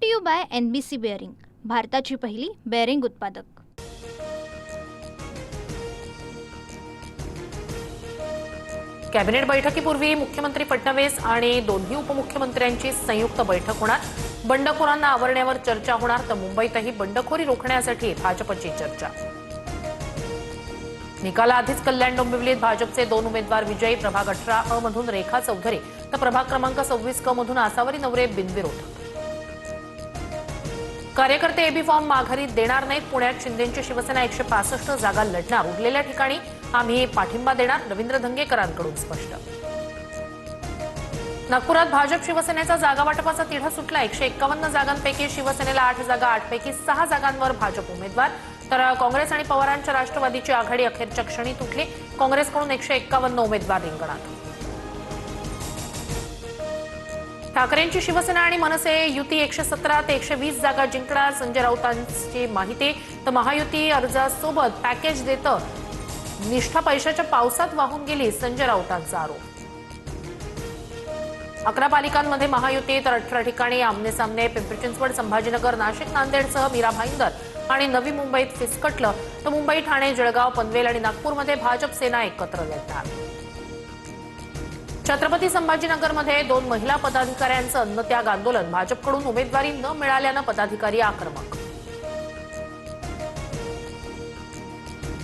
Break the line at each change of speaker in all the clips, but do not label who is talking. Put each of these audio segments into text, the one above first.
To you by NBC bearing, भारताची पहिली bearing उत्पादक।
कॅबिनेट बैठकीपूर्वी मुख्यमंत्री फडणवीस आणि दोन्ही उपमुख्यमंत्र्यांची संयुक्त बैठक होणार। बंडखोरांना आवरण्यावर चर्चा होणार, तर मुंबईतही बंडखोरी रोखण्यासाठी भाजपची चर्चा। निकालाआधीच कल्याण डोंबिवलीत भाजपचे 2 उमेदवार विजयी। प्रभाग 18 अ मधून रेखा चौधरी तर प्रभाग क्रमांक 26 क मधून आसावरी नवरे बिनविरोध। कार्यकर्ते एबी फॉर्म माघारी देणार नाहीत। पुण्यात शिंदेंची शिवसेना 165 जागा लढणार, उरलेल्या ठिकाणी आम्ही पाठिंबा देणार, रवींद्र धंगेकरांकडून स्पष्ट। नागपुरात भाजप शिवसेनेचा जागा वाटपाचा तिढा सुटला। 151 जागांपैकी शिवसेनेला 8 जागा, 8 पैकी 6 जागांवर भाजप उमेदवार, तर काँग्रेस आणि पवारांच्या राष्ट्रवादीची आघाडी अखेरच्या क्षणी तुटली। काँग्रेसकडून 151 उमेदवार रिंगणात। ठाकरेंची शिवसेना आणि मनसे युती 117 ते 120 जागा जिंकणार, संजय राऊतांची माहिती। तर महायुती अर्जासोबत पॅकेज देतं, निष्ठा पैशाच्या पावसात वाहून गेली, संजय राऊतांचा आरोप। 11 पालिकांमध्ये महायुती, तर 18 ठिकाणी आमनेसामने। पिंपरी चिंचवड, संभाजीनगर, नाशिक, नांदेडसह मीरा भाईंदर आणि नवी मुंबईत फिसकटलं, तर मुंबई, ठाणे, जळगाव, पनवेल आणि नागपूरमध्ये भाजप सेना एकत्र लढणार। छत्रपती संभाजीनगरमध्ये 2 महिला पदाधिकाऱ्यांचं अन्नत्याग आंदोलन, भाजपकडून उमेदवारी न मिळाल्यानं पदाधिकारी आक्रमक।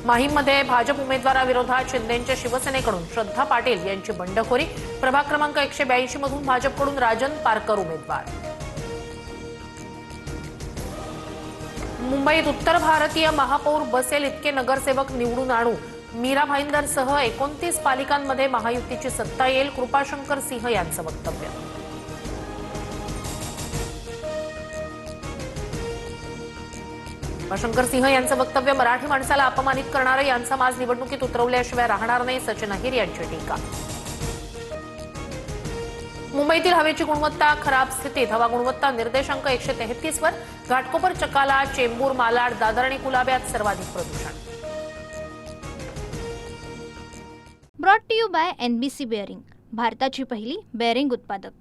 माहीममध्ये भाजप उमेदवाराविरोधात शिंदेंच्या शिवसेनेकडून श्रद्धा पाटील यांची बंडखोरी। प्रभाग क्रमांक 182 मधून भाजपकडून राजन पारकर उमेदवार। मुंबईत उत्तर भारतीय महापौर बसेल इतके नगरसेवक निवडून आणू, मीरा भाईंदरसह 29 पालिकांमध्ये महायुतीची सत्ता येईल, कृपाशंकर सिंह यांचं वक्तव्य। कृपाशंकर सिंह यांचं वक्तव्य मराठी माणसाला अपमानित करणारं, यांचा माज निवडणुकीत उतरवल्याशिवाय राहणार नाही, सचिन अहिर यांची टीका। मुंबईतील हवेची गुणवत्ता खराब स्थितीत, हवा गुणवत्ता निर्देशांक 133 वर। घाटकोपर, चकाला, चेंबूर, मालाड, दादर आणि कुलाब्यात सर्वाधिक प्रदूषण।
Brought to you by NBC bearing, भारताची पहिली बेअरिंग उत्पादक।